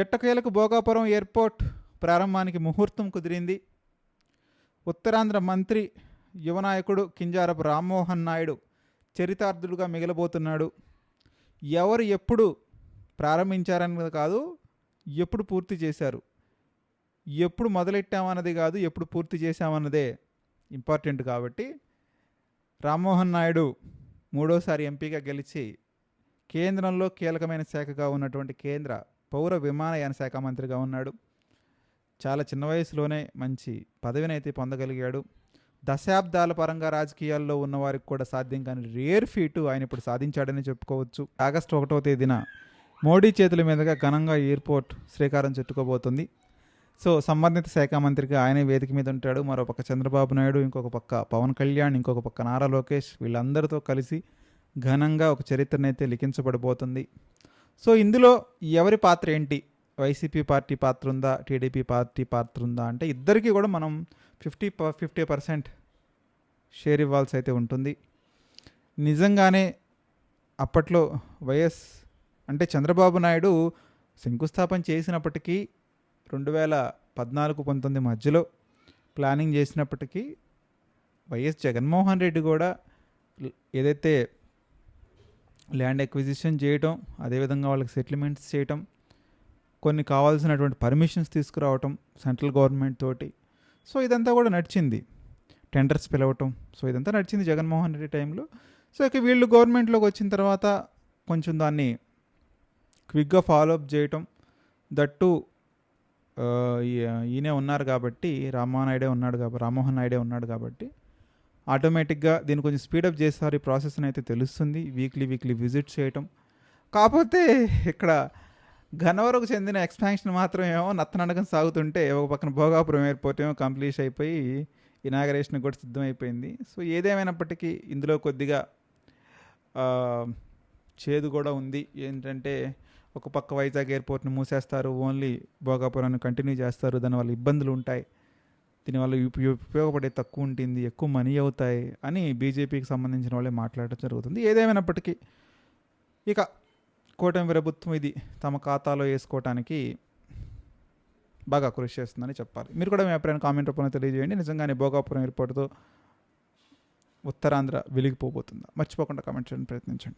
ఎట్టకేలకు భోగాపురం ఎయిర్పోర్ట్ ప్రారంభానికి ముహూర్తం కుదిరింది. ఉత్తరాంధ్ర మంత్రి యువనాయకుడు కింజారపు రామ్మోహన్ నాయుడు చరితార్థుడుగా మిగలబోతున్నాడు. ఎవరు ఎప్పుడు ప్రారంభించారన్నది కాదు, ఎప్పుడు పూర్తి చేశారు, ఎప్పుడు మొదలెట్టామన్నది కాదు, ఎప్పుడు పూర్తి చేశామన్నదే ఇంపార్టెంట్. కాబట్టి రామ్మోహన్ నాయుడు మూడోసారి ఎంపీగా గెలిచి కేంద్రంలో కీలకమైన శాఖగా ఉన్నటువంటి కేంద్ర పౌర విమానయాన శాఖ మంత్రిగా ఉన్నాడు. చాలా చిన్న వయసులోనే మంచి పదవినైతే పొందగలిగాడు. దశాబ్దాల పరంగా రాజకీయాల్లో ఉన్నవారికి కూడా సాధ్యం కాని రేర్ ఫీటు ఆయన ఇప్పుడు సాధించాడని చెప్పుకోవచ్చు. ఆగస్టు 1వ తేదీన మోడీ చేతుల మీదుగా ఘనంగా ఎయిర్పోర్ట్ శ్రీకారం చుట్టుకోబోతుంది. సో సంబంధిత శాఖ మంత్రిగా ఆయనే వేదిక మీద ఉంటాడు. మరో పక్క చంద్రబాబు నాయుడు, ఇంకొక పక్క పవన్ కళ్యాణ్, ఇంకొక పక్క నారా లోకేష్, వీళ్ళందరితో కలిసి ఘనంగా ఒక చరిత్రనైతే లిఖించబడిపోతుంది. సో ఇందులో ఎవరి పాత్ర ఏంటి, వైసీపీ పార్టీ పాత్ర ఉందా, టీడీపీ పార్టీ పాత్ర ఉందా అంటే ఇద్దరికీ కూడా మనం 50% షేర్ ఇవ్వాల్సి అయితే ఉంటుంది. నిజంగానే అప్పట్లో వైఎస్ అంటే చంద్రబాబు నాయుడు శంకుస్థాపన చేసినప్పటికీ 2014-19 మధ్యలో ప్లానింగ్ చేసినప్పటికీ వైఎస్ జగన్మోహన్ రెడ్డి కూడా ఏదైతే ల్యాండ్ ఎక్విజిషన్ చేయటం, అదేవిధంగా వాళ్ళకి సెటిల్మెంట్స్ చేయటం, కొన్ని కావాల్సినటువంటి పర్మిషన్స్ తీసుకురావటం సెంట్రల్ గవర్నమెంట్ తోటి, సో ఇదంతా కూడా నడిచింది. టెండర్స్ పిలవటం, సో ఇదంతా నడిచింది జగన్మోహన్ రెడ్డి టైంలో. సో ఇక వీళ్ళు గవర్నమెంట్లోకి వచ్చిన తర్వాత కొంచెం దాన్ని క్విక్గా ఫాలోఅప్ చేయటం, దట్టు ఈయనే ఉన్నారు కాబట్టి రామ్మోహన్ నాయుడే ఉన్నాడు కాబట్టి ఆటోమేటిక్గా దీన్ని కొంచెం స్పీడప్ చేస్తారు. ఈ ప్రాసెస్ని అయితే తెలుస్తుంది. వీక్లీ విజిట్ చేయటం. కాకపోతే ఇక్కడ గన్నవరంకు చెందిన ఎక్స్పాన్షన్ మాత్రం ఏమో నత్తనడకం సాగుతుంటే ఒక పక్కన భోగాపురం ఎయిర్పోర్ట్ ఏమో కంప్లీట్ అయిపోయి ఇనాగరేషన్ కూడా సిద్ధమైపోయింది. సో ఏదేమైనప్పటికీ ఇందులో కొద్దిగా చేదు కూడా ఉంది. ఏంటంటే ఒక పక్క వైజాగ్ ఎయిర్పోర్ట్ని మూసేస్తారు, ఓన్లీ భోగాపురాన్ని కంటిన్యూ చేస్తారు, దానివల్ల ఇబ్బందులు ఉంటాయి, దీనివల్ల ఉపయోగపడే తక్కువ ఉంటుంది, ఎక్కువ మనీ అవుతాయి అని బీజేపీకి సంబంధించిన వాళ్ళే మాట్లాడటం జరుగుతుంది. ఏదేమైనప్పటికీ ఇక కూటమి ప్రభుత్వం ఇది తమ ఖాతాలో వేసుకోవటానికి బాగా కృషి చేస్తుందని చెప్పాలి. మీరు కూడా మీ అభిప్రాయాన్ని కామెంట్ రూపంలో తెలియజేయండి. నిజంగానే భోగాపురం ఎయిర్పోర్ట్తో ఉత్తరాంధ్ర వెలిగిపోబోతుందా? మర్చిపోకుండా కామెంట్ చేయడానికి ప్రయత్నించండి.